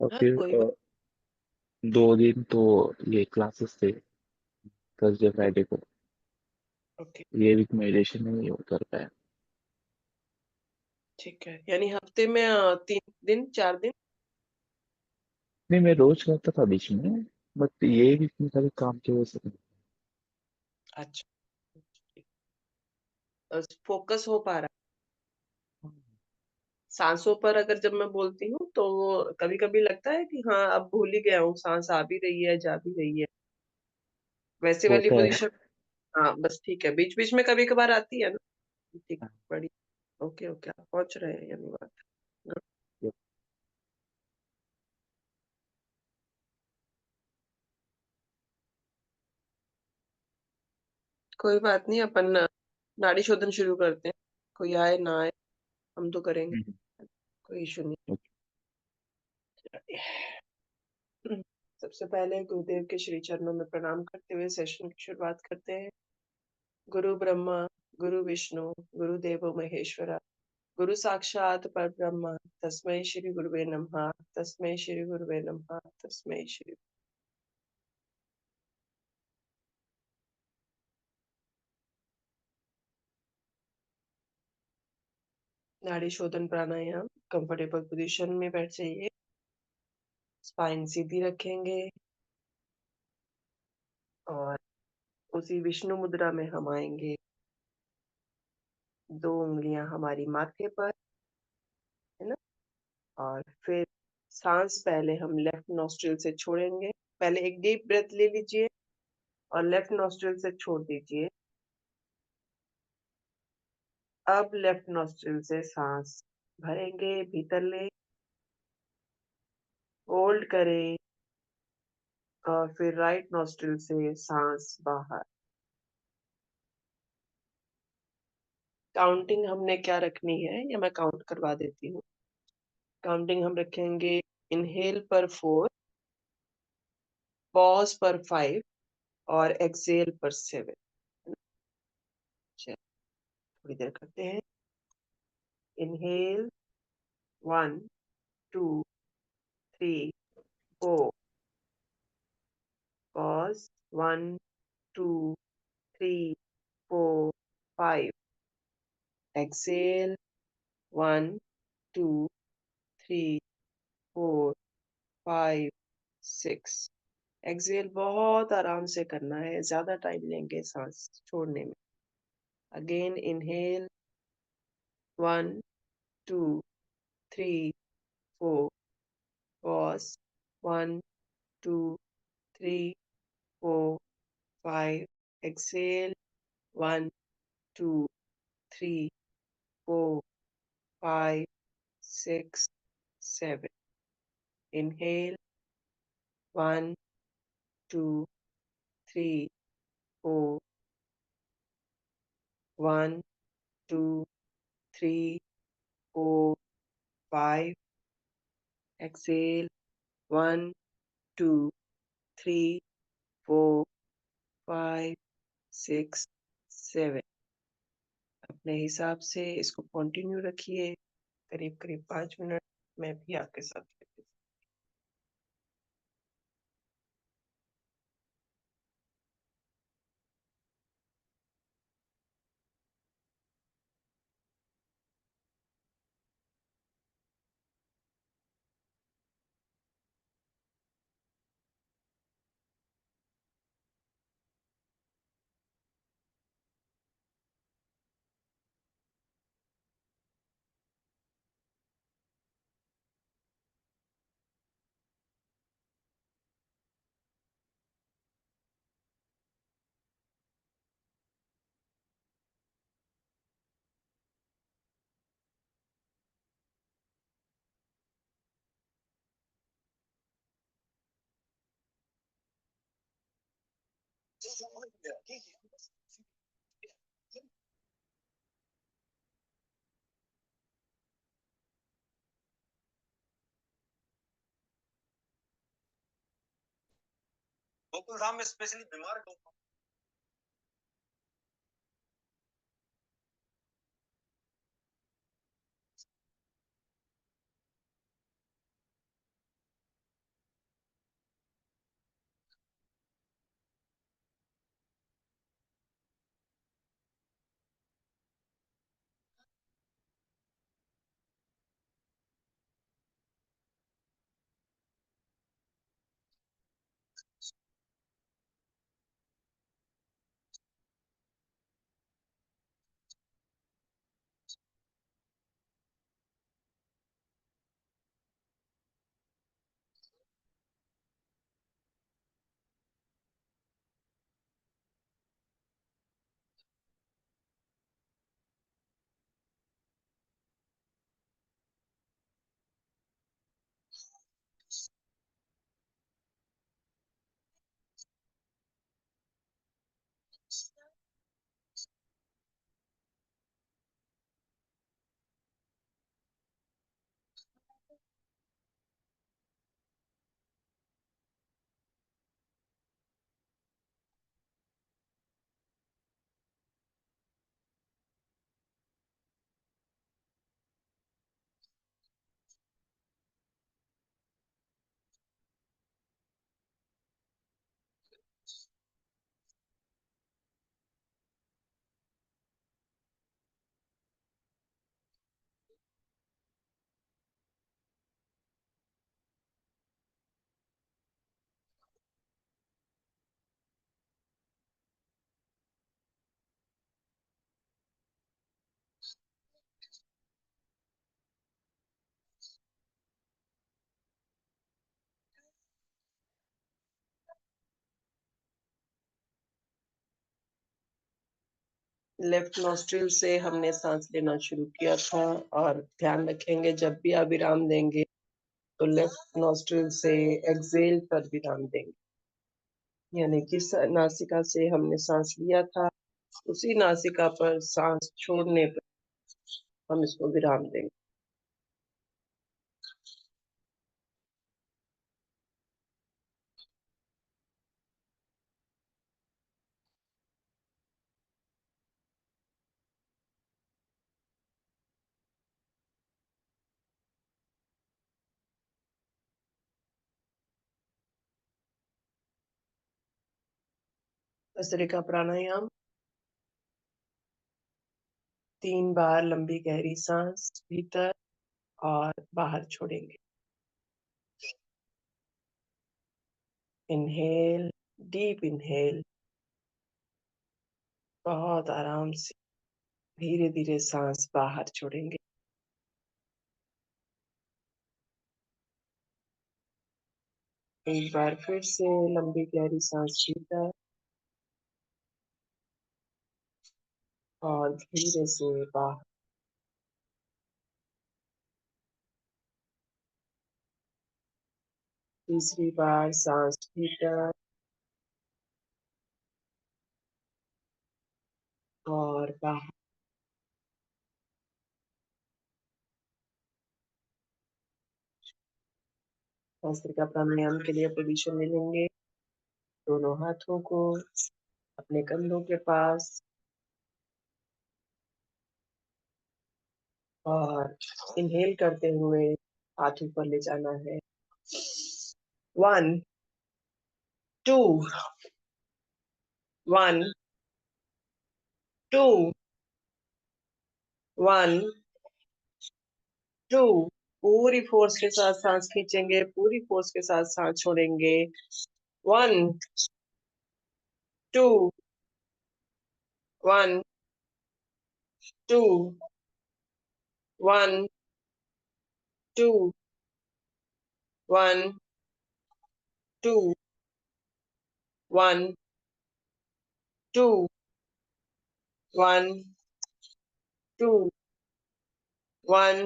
और हाँ फिर कोई बात। 2 दिन तो ये क्लासेस थे, थर्सडे फ्राइडे को। ओके। ये वीक मेडिटेशन नहीं हो कर पाया। ठीक है, यानी हफ्ते में 3 दिन 4 दिन। नहीं, मैं रोज करता था बीच में, बट ये वीक में खाली काम की वजह से अच्छा, फोकस हो पा रहा है सांसों पर। अगर जब मैं बोलती हूँ तो कभी कभी लगता है कि हाँ अब भूल ही गया हूँ, सांस आ भी रही है जा भी रही है, वैसे वाली होता है। पोजीशन। हाँ बस ठीक है, बीच बीच में कभी कभार आती है ना। ठीक, बड़ी। ओके ओके, आप पहुंच रहे हैं यानी बात। Good। कोई बात नहीं, अपन नाड़ी शोधन शुरू करते हैं। कोई आए ना आए, हम तो करेंगे, हम्म, कोई इशू नहीं। ओके। सबसे पहले गुरुदेव के श्री चरणों में प्रणाम करते हुए सेशन की शुरुआत करते हैं। गुरु ब्रह्मा, गुरु विष्णु, गुरु देवो महेश्वरा, गुरु साक्षात परब्रह्म, तस्मै श्री गुरुवे नमः, तस्मै श्री गुरुवे नमः, तस्मै श्री। नाड़ी शोधन प्राणायाम। कंफर्टेबल पोजीशन में बैठ जाइए, स्पाइन सीधी रखेंगे और उसी विष्णु मुद्रा में हम आएंगे। 2 उंगलियां हमारी माथे पर, है ना। और फिर सांस पहले हम लेफ्ट नोस्ट्रिल से छोड़ेंगे। पहले एक डीप ब्रेथ ले लीजिए और लेफ्ट नोस्ट्रिल से छोड़ दीजिए। अब लेफ्ट नोस्ट्रिल से सांस भरेंगे, भीतर ले, होल्ड करें और फिर राइट नोस्ट्रिल से सांस बाहर। काउंटिंग हमने क्या रखनी है, या मैं काउंट करवा देती हूँ। काउंटिंग हम रखेंगे, इनहेल पर 4, पॉज पर 5 और एक्सेल पर 7। चलिए थोड़ी देर करते हैं। Inhale 1 2 3 4, pause 1 2 3 4 5, exhale 1 2 3 4 5 6। एक्सेल बहुत आराम से करना है, ज्यादा टाइम लेंगे सांस छोड़ने में। Again inhale 1 2 3 4, pause 1 2 3 4 5, exhale 1 2 3 4 5 6 7। Inhale 1 2 3 4, 1 2 3 4 5। Exhale 1 2 3 4 5 6 7। अपने हिसाब से इसको कंटिन्यू रखिए, करीब करीब 5 मिनट। मैं भी आपके साथ रहती गोकुल धाम में स्पेशली बीमार लोग। लेफ्ट नॉस्ट्रिल से हमने सांस लेना शुरू किया था और ध्यान रखेंगे जब भी आप विराम देंगे तो लेफ्ट नॉस्ट्रिल से एक्सेल पर विराम देंगे, यानी कि नासिका से हमने सांस लिया था उसी नासिका पर सांस छोड़ने पर हम इसको विराम देंगे। भस्त्रिका प्राणायाम 3 बार लंबी गहरी सांस भीतर और बाहर छोड़ेंगे। इनहेल, डीप इनहेल, बहुत आराम से धीरे धीरे सांस बाहर छोड़ेंगे। एक बार फिर से लंबी गहरी सांस भीतर और धीरे से बाहर। तीसरी बार सांस भीतर और बाहर। भस्त्रिका प्राणायाम के लिए पोजीशन ले लेंगे, दोनों हाथों को अपने कंधों के पास और इनहेल करते हुए हाथ ऊपर ले जाना है। 1 2 1 2 1 2। पूरी फोर्स के साथ सांस खींचेंगे, पूरी फोर्स के साथ सांस छोड़ेंगे। 1 2 1 2 1 2 1 2 1 2 1 2 1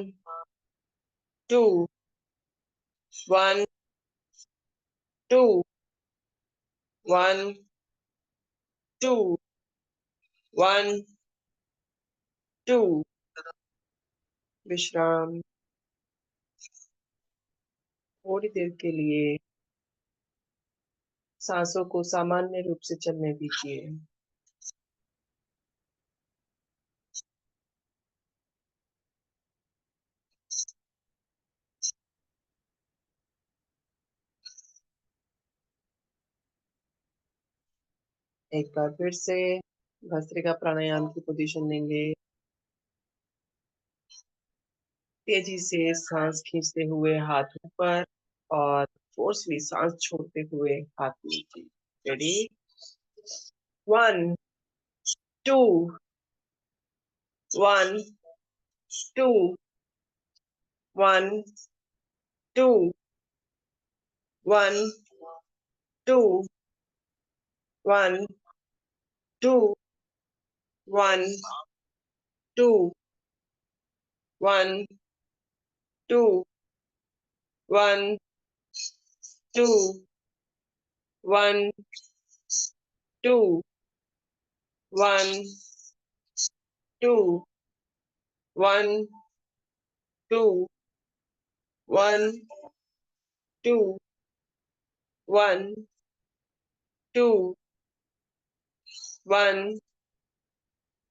2 1 2 1 2 1 2। विश्राम। थोड़ी देर के लिए सांसों को सामान्य रूप से चलने दीजिए। एक बार फिर से भस्त्रिका प्राणायाम की पोजीशन लेंगे, तेजी से सांस खींचते हुए हाथ ऊपर और फोर्सली सांस छोड़ते हुए हाथ नीचे। रेडी? 1 2 1 2 1 2 1 2 1 2 1 2 1 2 1 2 1 2 1 2 1 2 1 2 1 2 1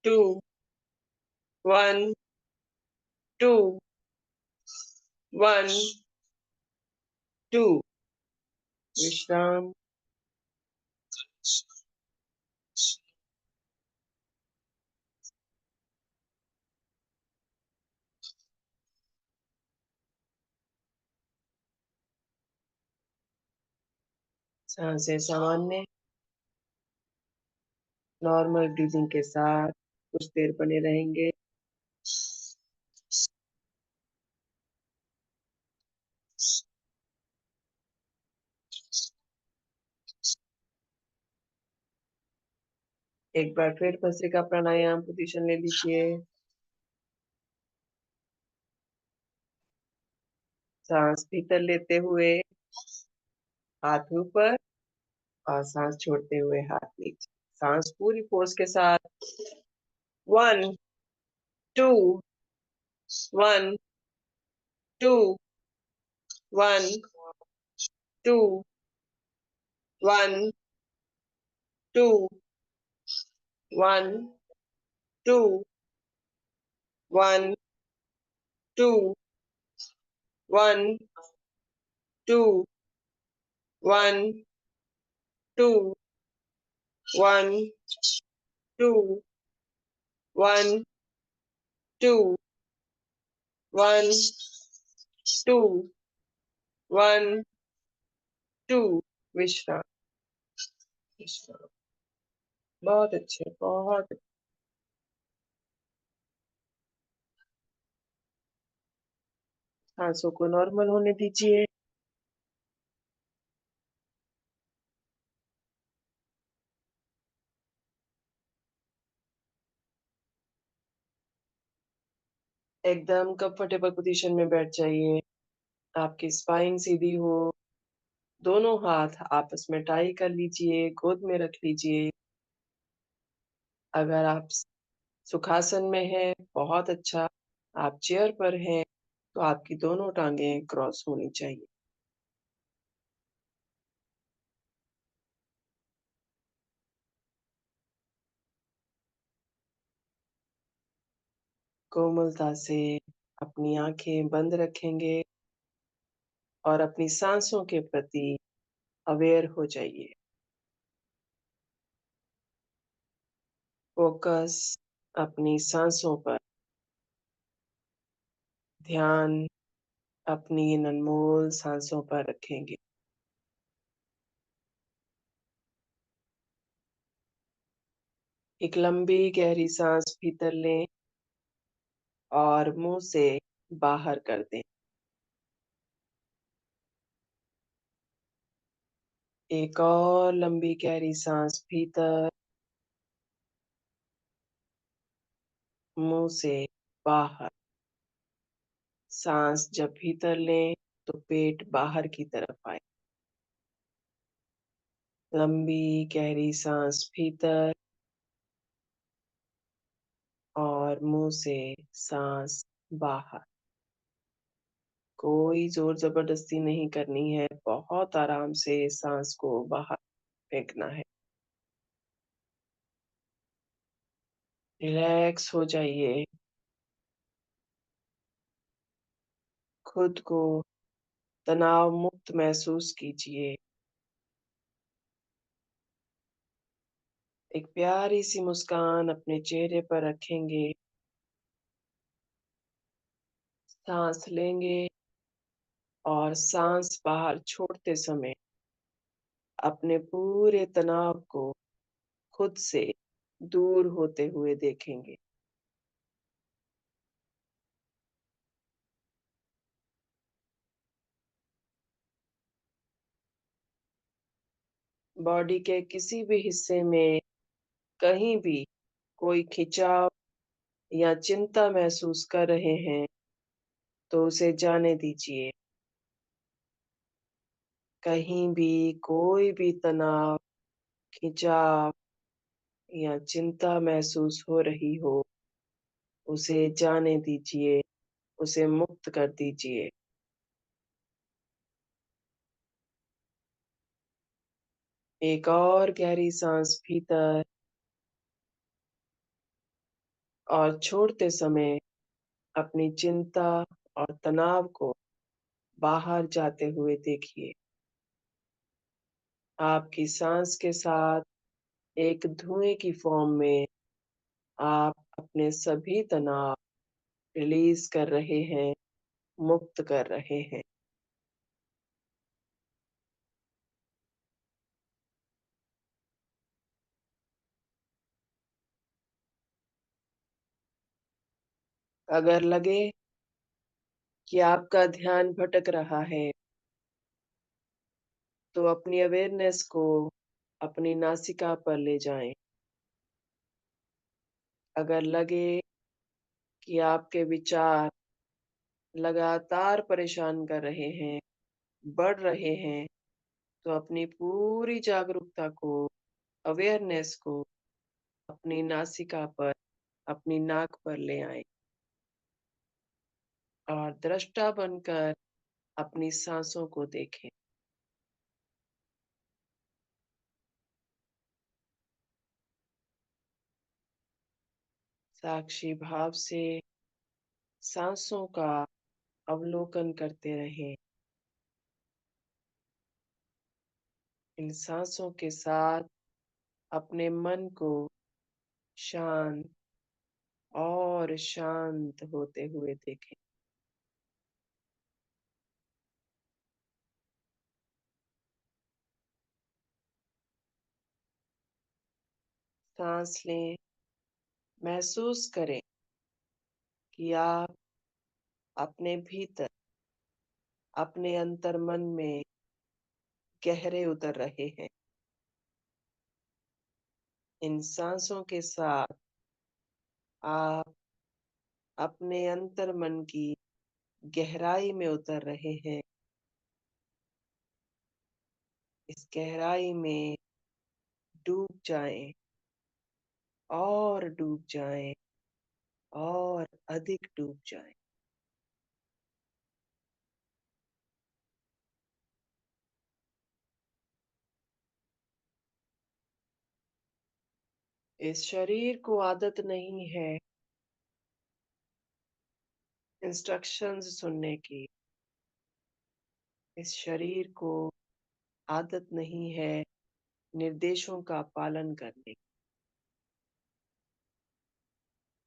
2 1 2 1 2। विश्राम। सांसें सामान्य नॉर्मल ब्रीदिंग के साथ कुछ देर बने रहेंगे। एक बार फिर भस्त्रिका प्राणायाम पोजीशन ले लीजिए। सांस भीतर लेते हुए हाथ ऊपर और सांस छोड़ते हुए हाथ नीचे। सांस पूरी फोर्स के साथ 1 2 1 2 1 2 1 2 1 2 1 2 1 2 1 2 1 2 1 2 1 2 1 2। विश्राम, विश्राम। बहुत अच्छे, बहुत। सांसों को नॉर्मल होने दीजिए। एकदम कंफर्टेबल पोजीशन में बैठ जाइए। आपकी स्पाइन सीधी हो। दोनों हाथ आपस में टाई कर लीजिए, गोद में रख लीजिए। अगर आप सुखासन में हैं, बहुत अच्छा। आप चेयर पर हैं, तो आपकी दोनों टांगें क्रॉस होनी चाहिए। कोमलता से अपनी आंखें बंद रखेंगे और अपनी सांसों के प्रति अवेयर हो जाइए। फोकस अपनी सांसों पर। ध्यान अपनी इन अनमोल सांसों पर रखेंगे। एक लंबी गहरी सांस भीतर लें और मुंह से बाहर कर दें। एक और लंबी गहरी सांस भीतर, मुंह से बाहर। सांस जब भीतर लें तो पेट बाहर की तरफ आए। लंबी गहरी सांस भीतर और मुंह से सांस बाहर। कोई जोर जबरदस्ती नहीं करनी है, बहुत आराम से सांस को बाहर फेंकना है। रिलैक्स हो जाइए। खुद को तनाव मुक्त महसूस कीजिए। एक प्यारी सी मुस्कान अपने चेहरे पर रखेंगे। सांस लेंगे और सांस बाहर छोड़ते समय अपने पूरे तनाव को खुद से दूर होते हुए देखेंगे। बॉडी के किसी भी हिस्से में कहीं भी कोई खिंचाव या चिंता महसूस कर रहे हैं, तो उसे जाने दीजिए। कहीं भी कोई भी तनाव, खिंचाव या चिंता महसूस हो रही हो, उसे जाने दीजिए, उसे मुक्त कर दीजिए। एक और गहरी सांस भीतर और छोड़ते समय अपनी चिंता और तनाव को बाहर जाते हुए देखिए। आपकी सांस के साथ एक धुएं की फॉर्म में आप अपने सभी तनाव रिलीज कर रहे हैं, मुक्त कर रहे हैं। अगर लगे कि आपका ध्यान भटक रहा है, तो अपनी अवेयरनेस को अपनी नासिका पर ले जाएं। अगर लगे कि आपके विचार लगातार परेशान कर रहे हैं, बढ़ रहे हैं, तो अपनी पूरी जागरूकता को, अवेयरनेस को अपनी नासिका पर, अपनी नाक पर ले आएँ और दृष्टा बनकर अपनी साँसों को देखें। साक्षी भाव से साँसों का अवलोकन करते रहें। इन साँसों के साथ अपने मन को शांत और शांत होते हुए देखें। साँस लें, महसूस करें कि आप अपने भीतर, अपने अंतर्मन में गहरे उतर रहे हैं। इन साँसों के साथ आप अपने अंतर्मन की गहराई में उतर रहे हैं। इस गहराई में डूब जाएँ और डूब जाएँ और अधिक डूब जाएँ। इस शरीर को आदत नहीं है इंस्ट्रक्शंस सुनने की। इस शरीर को आदत नहीं है निर्देशों का पालन करने की।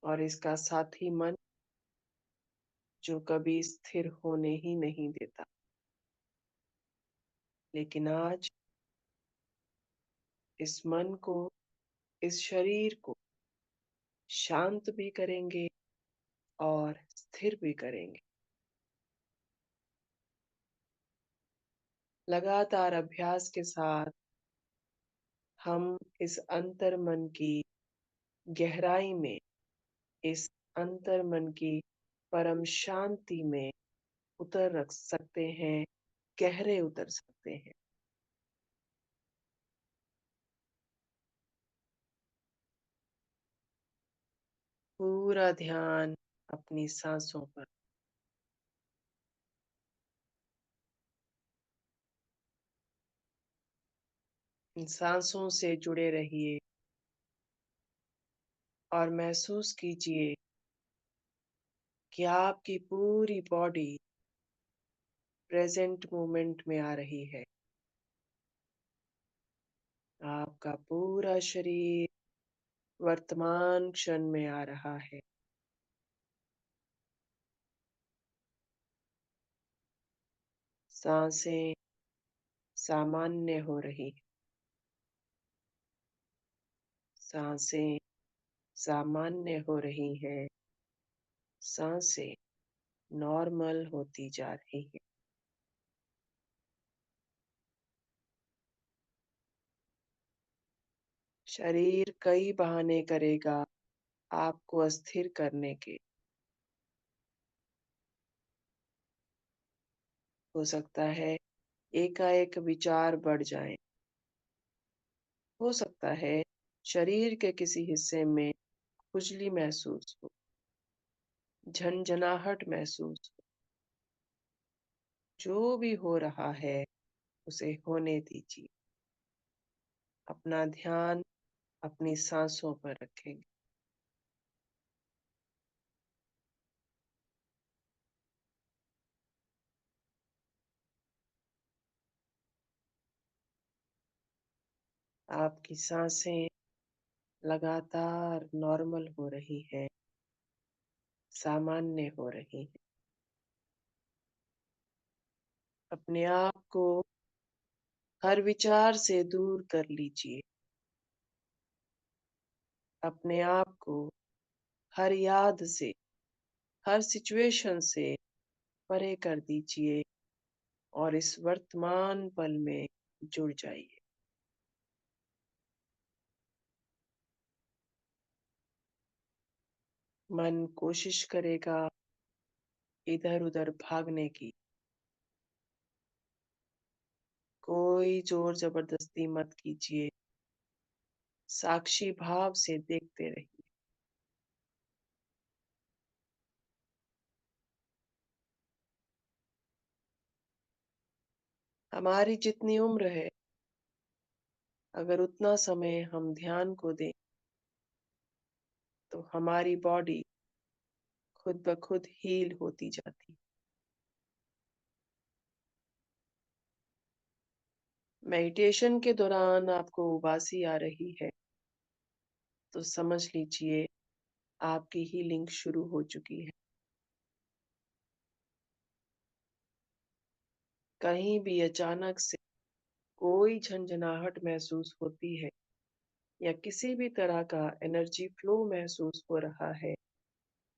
और इसका साथी मन जो कभी स्थिर होने ही नहीं देता। लेकिन आज इस मन को, इस शरीर को शांत भी करेंगे और स्थिर भी करेंगे। लगातार अभ्यास के साथ हम इस अंतर्मन की गहराई में, इस अंतर्मन की परम शांति में उतर रख सकते हैं, गहरे उतर सकते हैं। पूरा ध्यान अपनी सांसों पर। इन सांसों से जुड़े रहिए और महसूस कीजिए कि आपकी पूरी बॉडी प्रेजेंट मोमेंट में आ रही है। आपका पूरा शरीर वर्तमान क्षण में आ रहा है। सांसें सामान्य हो रही हैं। सांसें सामान्य हो रही हैं। सांसें नॉर्मल होती जा रही हैं। शरीर कई बहाने करेगा आपको अस्थिर करने के। हो सकता है एकाएक विचार बढ़ जाएं। हो सकता है शरीर के किसी हिस्से में खुजली महसूस हो, झंझनाहट महसूस हो। जो भी हो रहा है उसे होने दीजिए। अपना ध्यान अपनी सांसों पर रखेंगे। आपकी सांसें लगातार नॉर्मल हो रही है, सामान्य हो रही है। अपने आप को हर विचार से दूर कर लीजिए। अपने आप को हर याद से, हर सिचुएशन से परे कर दीजिए और इस वर्तमान पल में जुड़ जाइए। मन कोशिश करेगा इधर-उधर भागने की। कोई ज़ोर ज़बरदस्ती मत कीजिए। साक्षी भाव से देखते रहिए। हमारी जितनी उम्र है, अगर उतना समय हम ध्यान को दें, तो हमारी बॉडी खुद ब खुद हील होती जाती। मेडिटेशन के दौरान आपको उबासी आ रही है, तो समझ लीजिए आपकी हीलिंग शुरू हो चुकी है। कहीं भी अचानक से कोई झंझनाहट महसूस होती है या किसी भी तरह का एनर्जी फ्लो महसूस हो रहा है,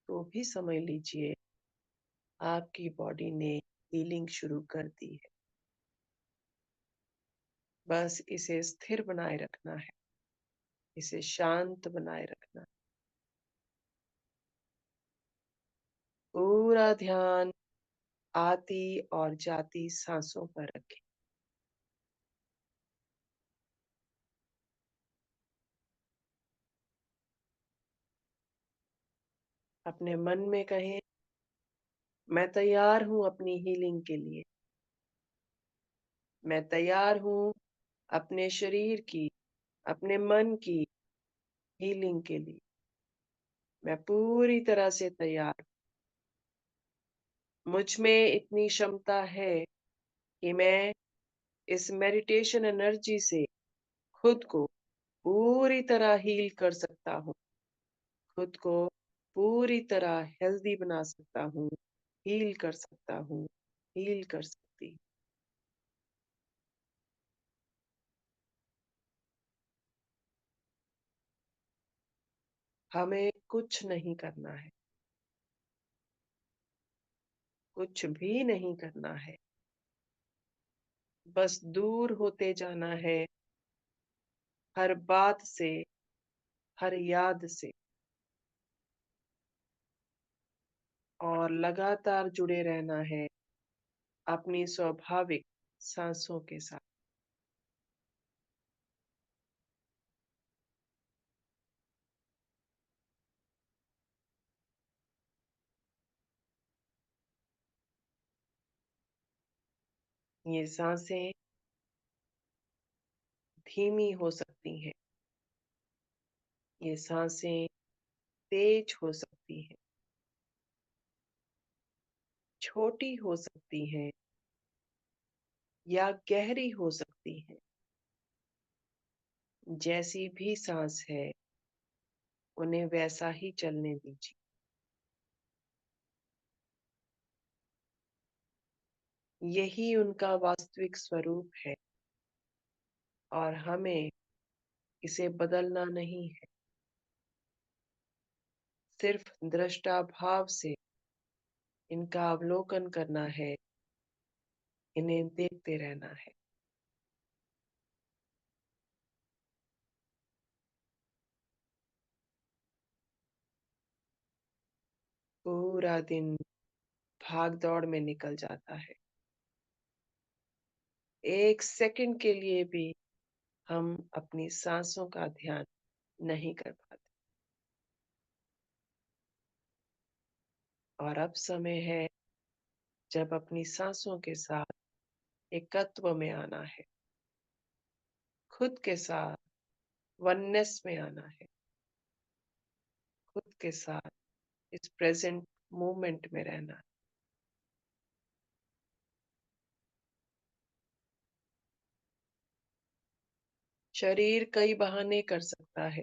तो भी समझ लीजिए आपकी बॉडी ने हीलिंग शुरू कर दी है। बस इसे स्थिर बनाए रखना है, इसे शांत बनाए रखना है। पूरा ध्यान आती और जाती सांसों पर रखें। अपने मन में कहें, मैं तैयार हूँ अपनी हीलिंग के लिए। मैं तैयार हूँ अपने शरीर की, अपने मन की हीलिंग के लिए। मैं पूरी तरह से तैयार। मुझ में इतनी क्षमता है कि मैं इस मेडिटेशन एनर्जी से खुद को पूरी तरह हील कर सकता हूँ। खुद को पूरी तरह हेल्दी बना सकता हूँ, हील कर सकता हूँ, हील कर सकती। हमें कुछ नहीं करना है, कुछ भी नहीं करना है। बस दूर होते जाना है हर बात से, हर याद से, और लगातार जुड़े रहना है अपनी स्वाभाविक सांसों के साथ। ये सांसें धीमी हो सकती हैं, ये सांसें तेज हो सकती हैं, छोटी हो सकती हैं या गहरी हो सकती हैं। जैसी भी सांस है, उन्हें वैसा ही चलने दीजिए। यही उनका वास्तविक स्वरूप है और हमें इसे बदलना नहीं है। सिर्फ दृष्टा भाव से इनका अवलोकन करना है, इन्हें देखते रहना है। पूरा दिन भाग दौड़ में निकल जाता है। एक सेकंड के लिए भी हम अपनी सांसों का ध्यान नहीं कर पाते। और अब समय है जब अपनी सांसों के साथ एकत्व में आना है, खुद के साथ वननेस में आना है, खुद के साथ इस प्रेजेंट मोमेंट में रहना है। शरीर कई बहाने कर सकता है।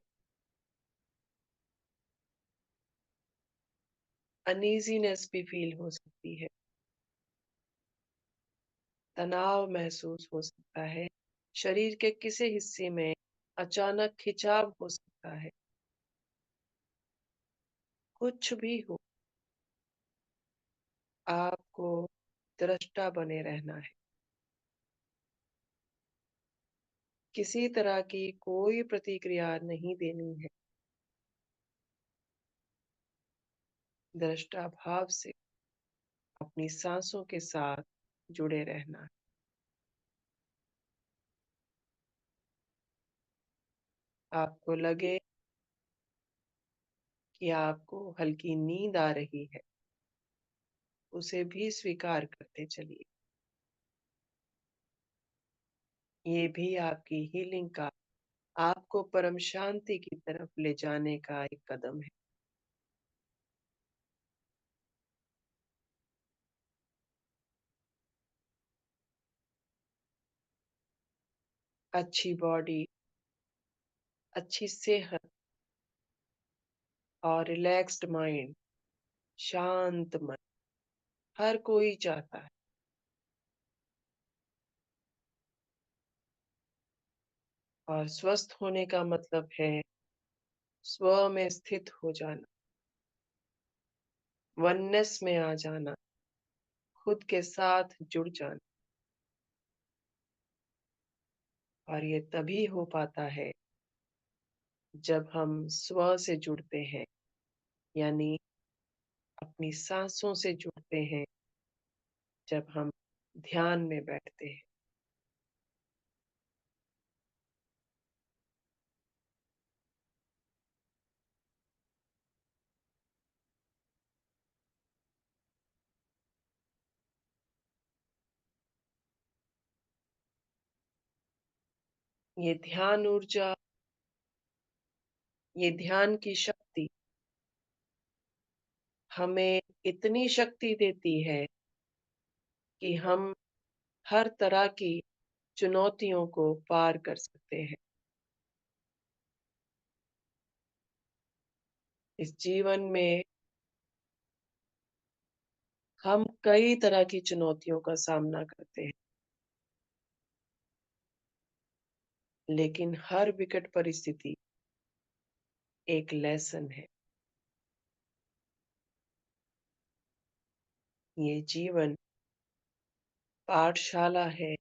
अनईजीनेस भी फील हो सकती है, तनाव महसूस हो सकता है, शरीर के किसी हिस्से में अचानक खिंचाव हो सकता है। कुछ भी हो, आपको दृष्टा बने रहना है। किसी तरह की कोई प्रतिक्रिया नहीं देनी है। दृष्टा भाव से अपनी सांसों के साथ जुड़े रहना है। आपको लगे कि आपको हल्की नींद आ रही है, उसे भी स्वीकार करते चलिए। ये भी आपकी हीलिंग का, आपको परम शांति की तरफ ले जाने का एक कदम है। अच्छी बॉडी, अच्छी सेहत और रिलैक्स्ड माइंड, शांत मन, हर कोई चाहता है। और स्वस्थ होने का मतलब है स्व में स्थित हो जाना, वननेस में आ जाना, खुद के साथ जुड़ जाना। और ये तभी हो पाता है जब हम स्व से जुड़ते हैं, यानी अपनी सांसों से जुड़ते हैं, जब हम ध्यान में बैठते हैं। ये ध्यान ऊर्जा, ये ध्यान की शक्ति हमें इतनी शक्ति देती है कि हम हर तरह की चुनौतियों को पार कर सकते हैं। इस जीवन में हम कई तरह की चुनौतियों का सामना करते हैं, लेकिन हर विकट परिस्थिति एक लेसन है। ये जीवन पाठशाला है,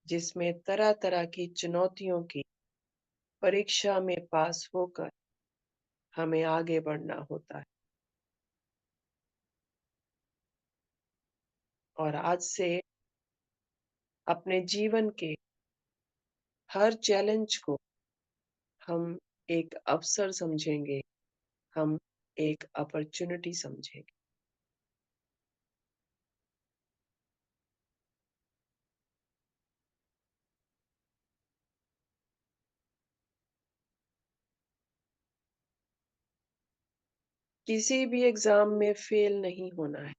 जिसमें तरह तरह की चुनौतियों की परीक्षा में पास होकर हमें आगे बढ़ना होता है। और आज से अपने जीवन के हर चैलेंज को हम एक अवसर समझेंगे, हम एक अपॉर्चुनिटी समझेंगे। किसी भी एग्जाम में फेल नहीं होना है।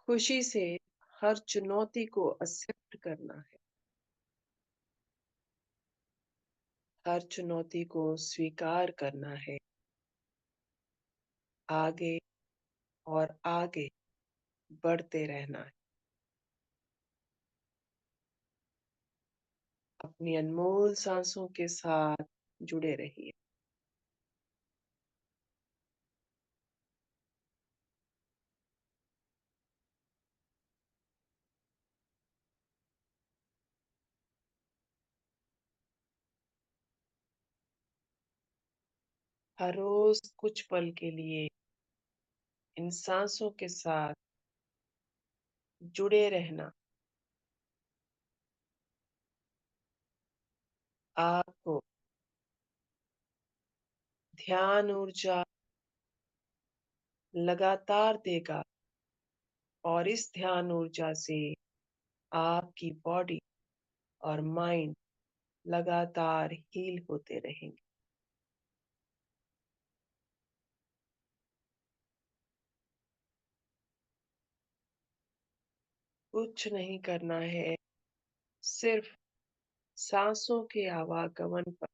खुशी से हर चुनौती को एक्सेप्ट करना है। हर चुनौती को स्वीकार करना है। आगे और आगे बढ़ते रहना है। अपनी अनमोल सांसों के साथ जुड़े रहिए। हर रोज कुछ पल के लिए इन सांसों के साथ जुड़े रहना आपको ध्यान ऊर्जा लगातार देगा। और इस ध्यान ऊर्जा से आपकी बॉडी और माइंड लगातार हील होते रहेंगे। कुछ नहीं करना है, सिर्फ सांसों के आवागमन पर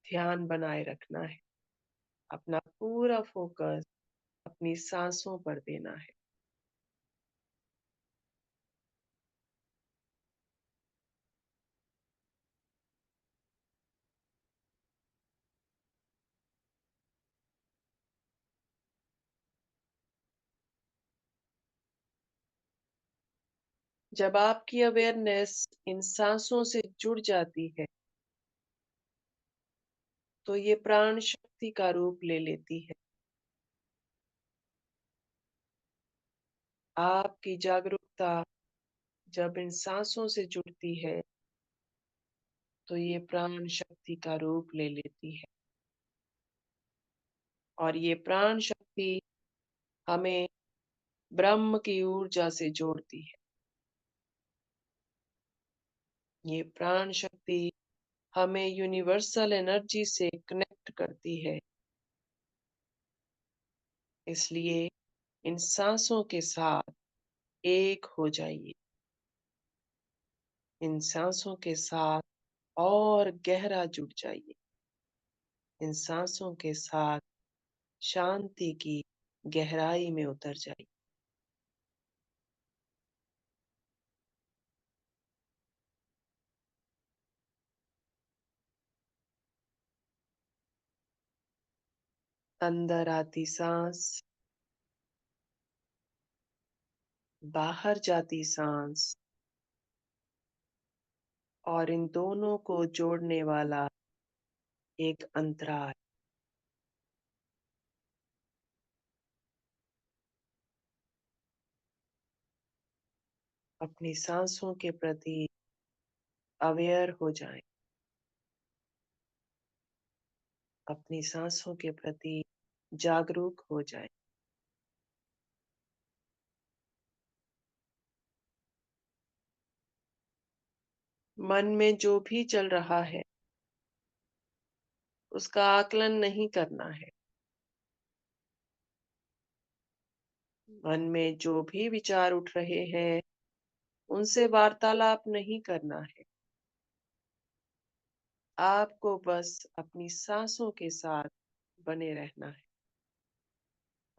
ध्यान बनाए रखना है। अपना पूरा फोकस अपनी सांसों पर देना है। जब आपकी अवेयरनेस इन सांसों से जुड़ जाती है, तो ये प्राण शक्ति का रूप ले लेती है। आपकी जागरूकता जब इन सांसों से जुड़ती है तो ये प्राण शक्ति का रूप ले लेती है, और ये प्राण शक्ति हमें ब्रह्म की ऊर्जा से जोड़ती है। ये प्राण शक्ति हमें यूनिवर्सल एनर्जी से कनेक्ट करती है। इसलिए इन सांसों के साथ एक हो जाइए। इन सांसों के साथ और गहरा जुड़ जाइए। इन सांसों के साथ शांति की गहराई में उतर जाइए। अंदर आती सांस, बाहर जाती सांस, और इन दोनों को जोड़ने वाला एक अंतराल। अपनी सांसों के प्रति अवेयर हो जाएं। अपनी सांसों के प्रति जागरूक हो जाएं। मन में जो भी चल रहा है उसका आकलन नहीं करना है। मन में जो भी विचार उठ रहे हैं उनसे वार्तालाप नहीं करना है। आपको बस अपनी सांसों के साथ बने रहना है।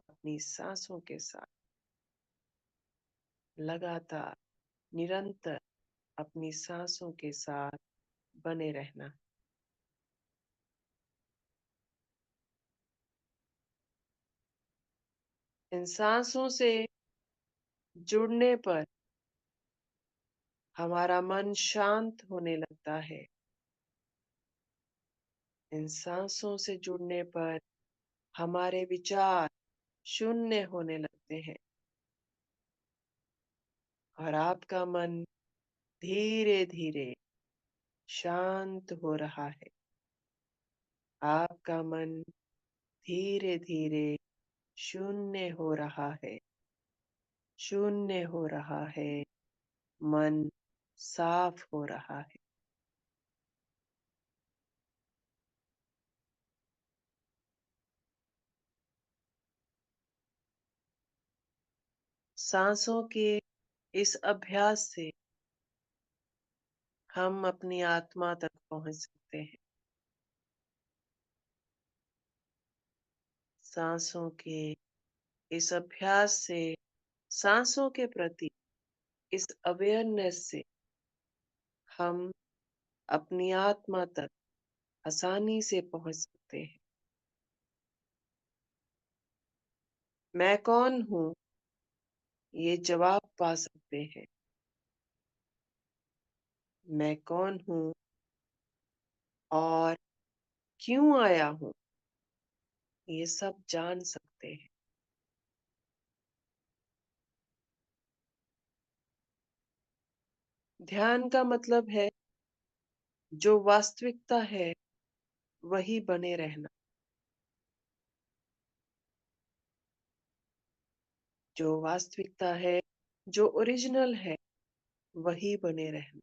अपनी सांसों के साथ लगातार, निरंतर अपनी सांसों के साथ बने रहना। इन सांसों से जुड़ने पर हमारा मन शांत होने लगता है। इन सांसों से जुड़ने पर हमारे विचार शून्य होने लगते हैं, और आपका मन धीरे धीरे शांत हो रहा है। आपका मन धीरे धीरे शून्य हो रहा है। शून्य हो रहा है। मन साफ हो रहा है। सांसों के इस अभ्यास से हम अपनी आत्मा तक पहुंच सकते हैं। सांसों के इस अभ्यास से, सांसों के प्रति इस अवेयरनेस से हम अपनी आत्मा तक आसानी से पहुंच सकते हैं। मैं कौन हूँ ये जवाब पा सकते हैं। मैं कौन हूँ और क्यों आया हूँ ये सब जान सकते हैं। ध्यान का मतलब है जो वास्तविकता है वही बने रहना। जो वास्तविकता है, जो ओरिजिनल है, वही बने रहना।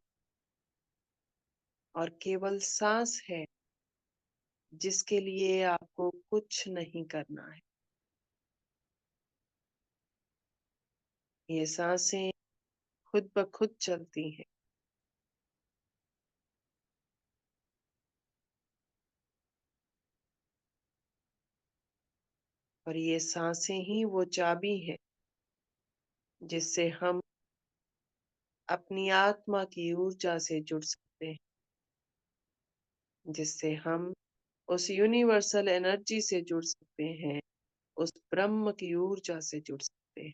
और केवल सांस है जिसके लिए आपको कुछ नहीं करना है। ये सांसें खुद ब खुद चलती हैं। और ये सांसें ही वो चाबी है जिससे हम अपनी आत्मा की ऊर्जा से जुड़ सकते हैं। जिससे हम उस यूनिवर्सल एनर्जी से जुड़ सकते हैं। उस ब्रह्म की ऊर्जा से जुड़ सकते हैं।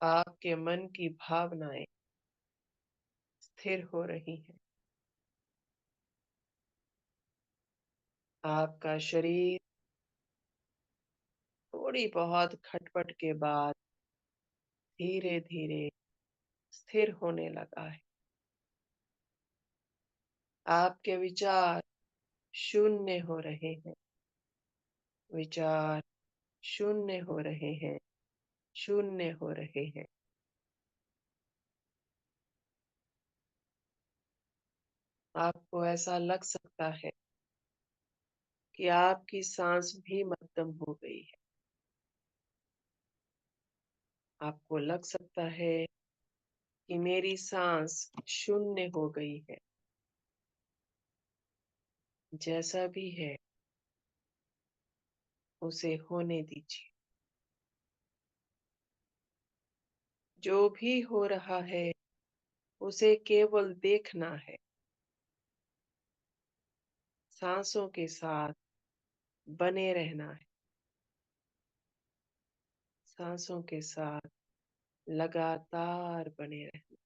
आपके मन की भावनाएं स्थिर हो रही हैं। आपका शरीर थोड़ी बहुत खटपट के बाद धीरे-धीरे स्थिर होने लगा है। आपके विचार शून्य हो रहे हैं, विचार शून्य हो रहे हैं, शून्य हो रहे हैं। आपको ऐसा लग सकता है कि आपकी सांस भी मध्यम हो गई है। आपको लग सकता है कि मेरी सांस शून्य हो गई है। जैसा भी है, उसे होने दीजिए। जो भी हो रहा है, उसे केवल देखना है। सांसों के साथ बने रहना है। सांसों के साथ लगातार बने रहना।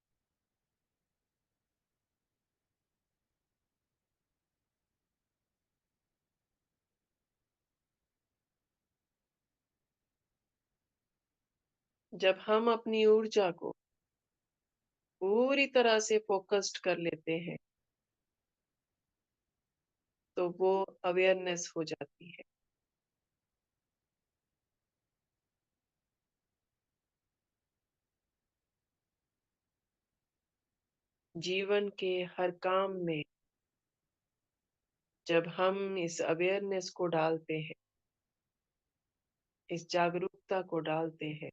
जब हम अपनी ऊर्जा को पूरी तरह से फोकस्ड कर लेते हैं, तो वो अवेयरनेस हो जाती है। जीवन के हर काम में जब हम इस अवेयरनेस को डालते हैं, इस जागरूकता को डालते हैं,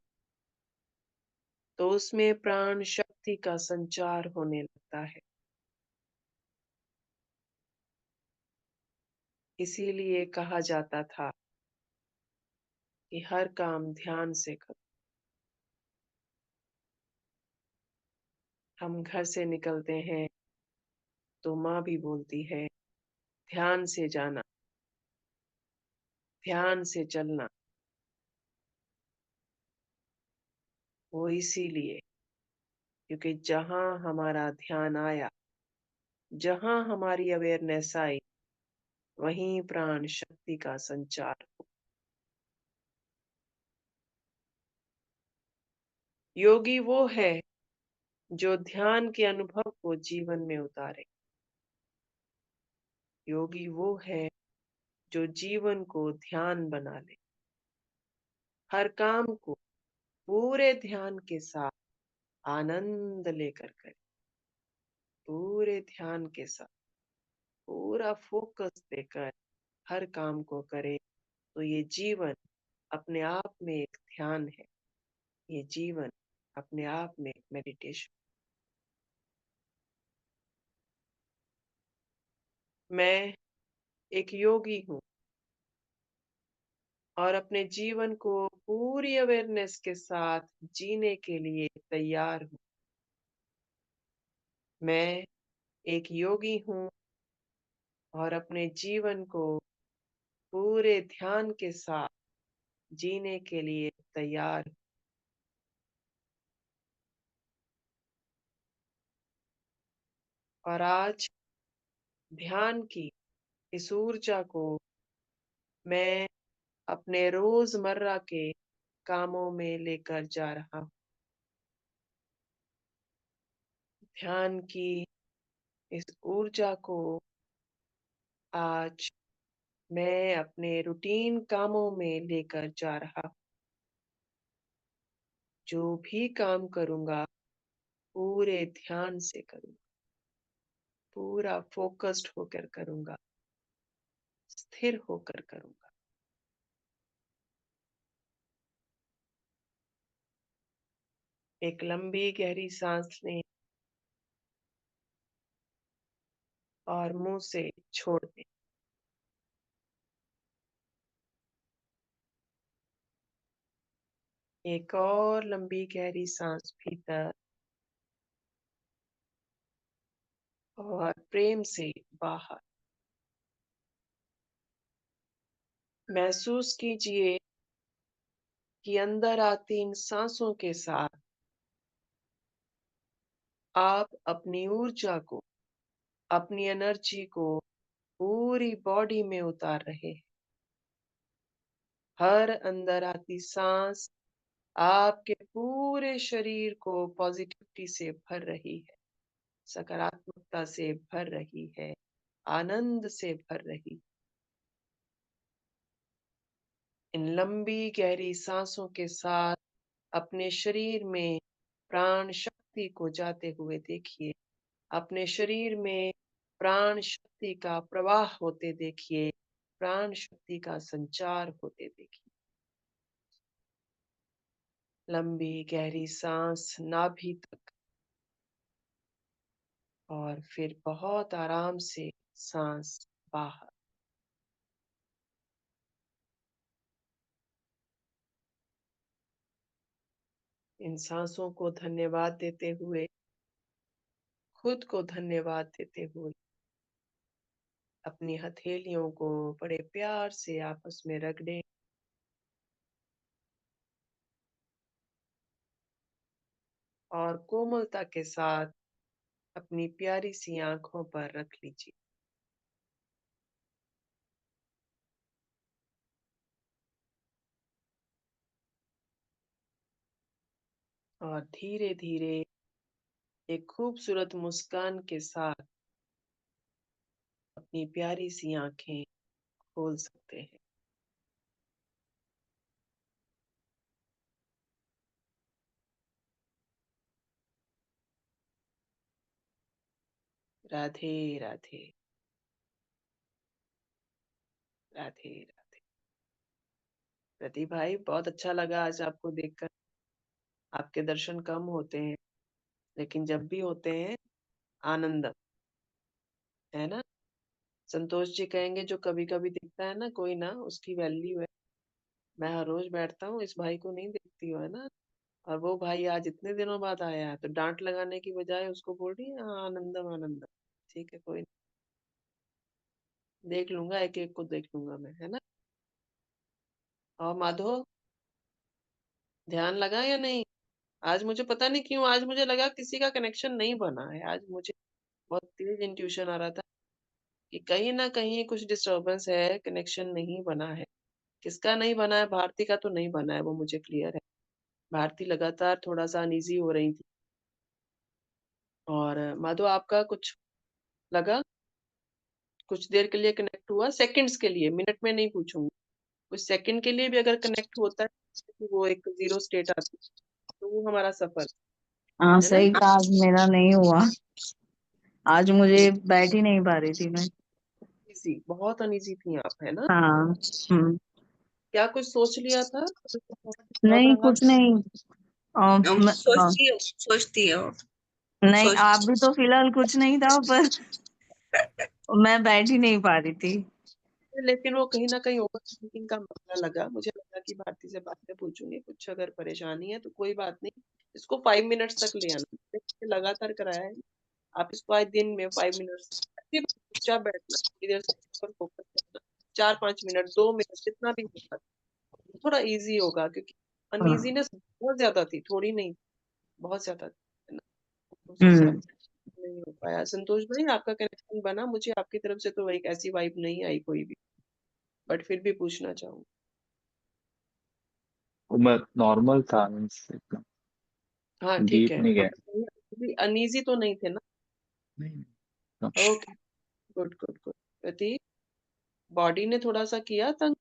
तो उसमें प्राण शक्ति का संचार होने लगता है। इसीलिए कहा जाता था कि हर काम ध्यान से करो। हम घर से निकलते हैं तो माँ भी बोलती है, ध्यान से जाना, ध्यान से चलना। वो इसीलिए क्योंकि जहाँ हमारा ध्यान आया, जहाँ हमारी अवेयरनेस आई, वहीं प्राण शक्ति का संचार हो। योगी वो है जो ध्यान के अनुभव को जीवन में उतारे। योगी वो है जो जीवन को ध्यान बना ले। हर काम को पूरे ध्यान के साथ आनंद लेकर करे। पूरे ध्यान के साथ पूरा फोकस देकर हर काम को करे, तो ये जीवन अपने आप में एक ध्यान है। ये जीवन अपने आप में एक मेडिटेशन। मैं एक योगी हूँ और अपने जीवन को पूरी अवेयरनेस के साथ जीने के लिए तैयार हूँ। मैं एक योगी हूँ और अपने जीवन को पूरे ध्यान के साथ जीने के लिए तैयार हूँ। और आज ध्यान की इस ऊर्जा को मैं अपने रोजमर्रा के कामों में लेकर जा रहा हूँ। ध्यान की इस ऊर्जा को आज मैं अपने रूटीन कामों में लेकर जा रहा हूँ। जो भी काम करूँगा, पूरे ध्यान से करूँगा, पूरा फ़ोकस्ड होकर करूँगा, स्थिर होकर करूँगा। एक लंबी गहरी साँस लें और मुँह से छोड़ दें। एक और लंबी गहरी साँस भीतर और प्रेम से बाहर। महसूस कीजिए कि अंदर आती इन साँसों के साथ आप अपनी ऊर्जा को, अपनी एनर्जी को पूरी बॉडी में उतार रहे हैं। हर अंदर आती सांस आपके पूरे शरीर को पॉजिटिविटी से भर रही है, सकारात्मकता से भर रही है, आनंद से भर रही। इन लंबी गहरी सांसों के साथ अपने शरीर में प्राण शक्ति को जाते हुए देखिए। अपने शरीर में प्राण शक्ति का प्रवाह होते देखिए, प्राण शक्ति का संचार होते देखिए। लंबी गहरी सांस नाभि तक और फिर बहुत आराम से सांस बाहर। इन सांसों को धन्यवाद देते हुए, खुद को धन्यवाद देते हुए, अपनी हथेलियों को बड़े प्यार से आपस में रगड़ें और कोमलता के साथ अपनी प्यारी सी आंखों पर रख लीजिए। और धीरे धीरे एक खूबसूरत मुस्कान के साथ अपनी प्यारी सी आंखें खोल सकते हैं। राधे राधे। राधे राधे। प्रदीप भाई, बहुत अच्छा लगा आज आपको देखकर। आपके दर्शन कम होते हैं, लेकिन जब भी होते हैं आनंद, है ना। संतोष जी कहेंगे जो कभी कभी दिखता है ना कोई ना, उसकी वैल्यू है। मैं हर रोज बैठता हूँ, इस भाई को नहीं देखती हूँ, है ना। और वो भाई आज इतने दिनों बाद आया है, तो डांट लगाने की बजाय उसको बोल रही है "हाँ, आनंदम आनंदम"। ठीक है, कोई नहीं। देख लूंगा, एक एक को देख लूंगा मैं, है ना। और माधो, ध्यान लगा या नहीं? आज मुझे पता नहीं क्यों, आज मुझे लगा किसी का कनेक्शन नहीं बना है। आज मुझे बहुत तेज इंट्यूशन आ रहा था कि कहीं ना कहीं कुछ डिस्टरबेंस है, कनेक्शन नहीं बना है। किसका नहीं बना है? भारती का तो नहीं बना है, वो मुझे क्लियर है। भारती लगातार थोड़ा सा अनईजी हो रही थी। और माधो, आपका कुछ लगा? कुछ देर के लिए कनेक्ट हुआ, सेकंड्स के लिए, मिनट में नहीं पूछूंगी। कुछ सेकंड के लिए भी अगर कनेक्ट होता है तो वो एक जीरो स्टेट आती है, तो वो हमारा सफर हाँ है ना। सही कहा, आज मेरा नहीं हुआ। आज मुझे बैठ ही नहीं पा रही थी मैं। अनईजी, बहुत अनईजी थी आप, है ना। हाँ। क्या कुछ सोच लिया था? डिस्टर्ब नहीं रहा कुछ नहीं। सोचती हो। नहीं, सोच आप भी तो फिलहाल कुछ नहीं था, पर मैं बैठ ही नहीं पा रही थी। लेकिन वो कहीं न कहीं ओवर थिंकिंग का मामला लगा। मुझे लगा कि भारती से बातें पूछूँगी, कुछ अगर परेशानी है तो कोई बात नहीं, इसको 5 मिनट्स तक ले आना। मैंने लगातार कराया है, आप इसको आज दिन में 5 मिनट्स सिर्फ चुपचाप बैठना, थोड़ी देर से इस पर फोकस करना, 4-5 मिनट, 2 मिनट जितना भी होगा, थोड़ा ईज़ी होगा क्योंकि हाँ। अनईज़ीनेस बहुत ज़्यादा थी, थोड़ी नहीं, बहुत ज़्यादा थी, है ना? उस हिसाब हम्म। से नहीं हो पाया। संतोष भाई, आपका कनेक्शन बना, मुझे आपकी तरफ से तो एक ऐसी वाइब नहीं आई कोई भी, बट फिर भी पूछना चाहूँगी। वो मैं नॉर्मल था, मीन्स एकदम हाँ, ठीक डीप है। नहीं गया। अनईज़ी तो नहीं थे ना? नहीं, no. Okay, good, good, good. Pratik, body ने थोड़ा-सा किया तंग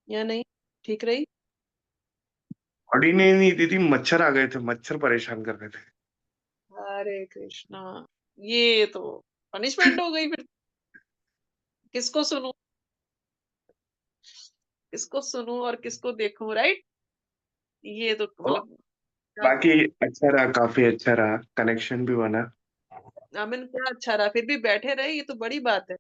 या नहीं? ठीक रही? बॉडी ने नहीं दी थी, मच्छर आ गए थे, मच्छर परेशान कर रहे थे। हरे कृष्णा! ये तो पनिशमेंट हो गई फिर। किसको सुनूँ? किसको सुनूँ और किसको देखूँ, राइट? ये तो तो मतलब क्या बाकी कहूँ? अच्छा रहा, काफी अच्छा रहा, कनेक्शन भी बना। आमिन, क्या अच्छा रहा, फिर भी बैठे रहे, ये तो बड़ी बात है।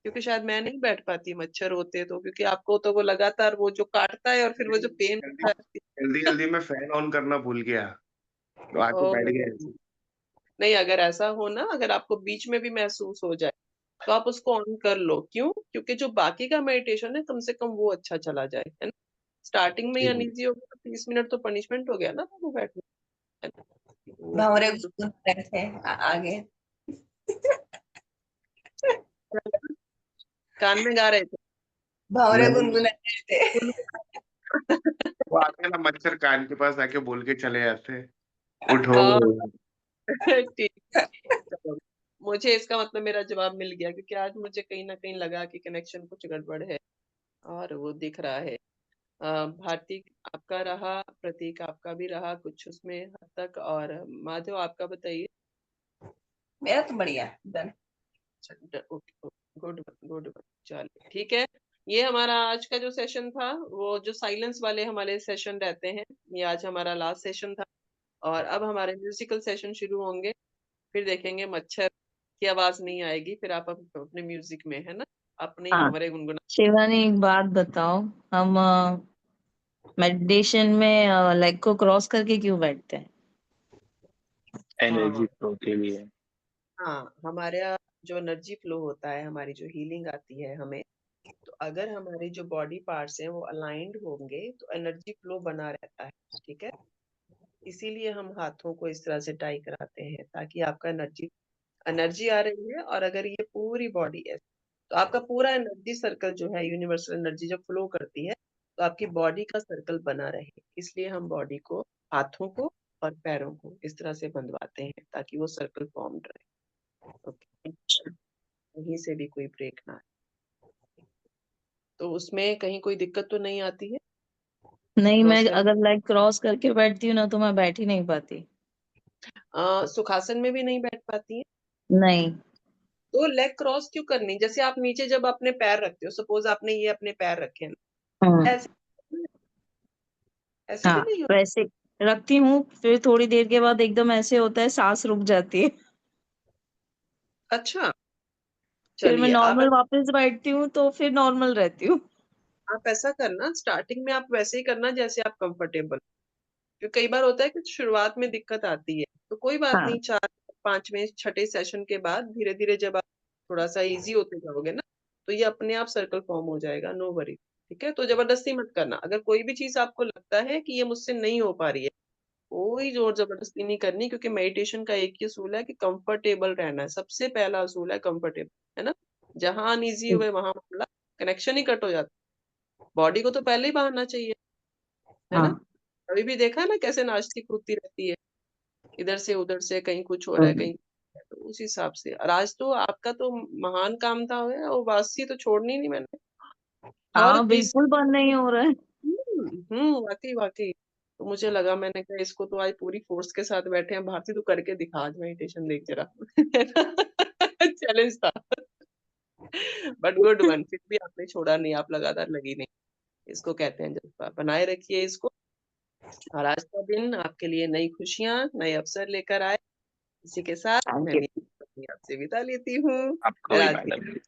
क्योंकि शायद मैं नहीं बैठ पाती मच्छर होते तो, क्योंकि आपको तो वो लगातार वो जो काटता है और फिर वो जो पेन जल्दी होता है। जल्दी जल्दी में फैन ऑन करना भूल गया, तो आके बैठ गए ओह! ऐसे। नहीं, अगर ऐसा हो ना, अगर आपको बीच में भी महसूस हो जाए, तो आप उसको ऑन कर लो। क्यों? क्योंकि जो बाकी का मेडिटेशन है, कम से कम वो अच्छा चला जाए, है ना? स्टार्टिंग में ही जी जी। अनईज़ी हो गया तो 30 मिनट तो पनिशमेंट हो गया ना वो बैठने, है ना? वो भंवरे तो गुनगुन रहे थे आगे। कान में गा रहे थे। भंवरे नहीं, गुनगुना रहे थे। वो आते हैं ना मच्छर कान के पास आके बोल के चले जाते हैं, उठो। हाँ ठीक। चलो, मुझे इसका मतलब मेरा जवाब मिल गया, क्योंकि आज मुझे कहीं ना कहीं लगा कि कनेक्शन कुछ गड़बड़ है, और वो दिख रहा है। भारती आपका रहा, प्रतीक आपका भी रहा कुछ उसमें हद तक, और माधव आपका बताइए। मेरा तो बढ़िया डन। ओके, गुड गुड, चलिए ठीक है। ये हमारा आज का जो सेशन था, वो जो साइलेंस वाले हमारे सेशन रहते हैं, ये आज हमारा लास्ट सेशन था। और अब हमारे म्यूजिकल सेशन शुरू होंगे, फिर देखेंगे मच्छर की आवाज नहीं आएगी, फिर आप अपने म्यूजिक में, है ना, अपने ही हाँ भंवरे गुनगुना। शिवानी, एक बात बताओ, हम मेडिटेशन में लेग को क्रॉस करके क्यों बैठते हैं? एनर्जी हाँ फ्लो के लिए। हाँ, हमारा जो एनर्जी फ्लो होता है, हमारी जो हीलिंग आती है हमें, तो अगर हमारे जो बॉडी पार्ट्स हैं वो अलाइंड होंगे तो एनर्जी फ्लो बना रहता है। ठीक है, इसीलिए हम हाथों को इस तरह से टाई कराते हैं, ताकि आपका एनर्जी एनर्जी आ रही है, और अगर ये पूरी बॉडी है तो आपका पूरा एनर्जी सर्कल जो है, यूनिवर्सल एनर्जी जब फ्लो करती है तो आपकी बॉडी का सर्कल बना रहे, इसलिए हम बॉडी को, हाथों को और पैरों को इस तरह से बंधवाते हैं, ताकि वो सर्कल फॉर्म रहे। ओके, कहीं से भी कोई ब्रेक ना आए। तो उसमें कहीं कोई दिक्कत तो नहीं आती है नहीं, मैं क्रॉस करने? अगर लेग क्रॉस करके बैठती हूँ ना तो मैं बैठ ही नहीं पाती। सुखासन में भी नहीं बैठ पाती है? नहीं। तो लेग क्रॉस क्यों करनी? जैसे आप नीचे जब अपने पैर रखते हो, सपोज आपने ये अपने पैर रखे हैं, हम्म। ऐसे ऐसे भी हाँ, नहीं हो? वैसे रखती हूँ, फिर थोड़ी देर के बाद एकदम ऐसे होता है, सांस रुक जाती है। अच्छा, फिर मैं चलिए नॉर्मल वापस बैठती हूँ तो फिर नॉर्मल रहती हूँ। आप ऐसा करना, स्टार्टिंग में आप वैसे ही करना जैसे आप कंफर्टेबल। क्योंकि कई बार होता है कि शुरुआत में दिक्कत आती है, तो कोई बात हाँ। नहीं, 4 5वें 6ठे सेशन के बाद धीरे धीरे जब आप थोड़ा सा इजी होते जाओगे ना, तो ये अपने आप सर्कल फॉर्म हो जाएगा, नो वरी। ठीक है, तो जबरदस्ती मत करना। अगर कोई भी चीज आपको लगता है कि ये मुझसे नहीं हो पा रही है, कोई जोर जबरदस्ती नहीं करनी, क्योंकि मेडिटेशन का एक ही असूल है कि कंफर्टेबल रहना है। सबसे पहला असूल है कंफर्टेबल, है ना। जहां अनईजी हुए वहां मामला, कनेक्शन ही कट हो जाता है। बॉडी को तो पहले ही बहाना चाहिए, है ना। हाँ। अभी भी देखा है ना कैसे नाचती कूदती रहती है, इधर से उधर से, कहीं कुछ हो रहा है, हम्म। कहीं तो उस हिसाब से। और आज तो आपका तो महान काम था, और वासी तो छोड़नी नहीं मैंने, हर हाँ, तीस। बिल्कुल बंद नहीं हो रहा है। वाकई वाकई। तो मुझे लगा, मैंने कहा इसको तो आज पूरी फोर्स के साथ बैठे हैं, भारती तू करके दिखा आज मेडिटेशन, देख जरा। चैलेंज था, बट गुड वन, फिर भी आपने छोड़ा नहीं, आप लगातार लगी नहीं। इसको कहते हैं जज्बा, बनाए रखिए इसको। और आज का दिन आपके लिए नई खुशियां, नए अवसर लेकर आए। इसी के साथ थैंक मैं यू। भी आपसे विदा लेती हूँ। आपको भी राधे। मैडम।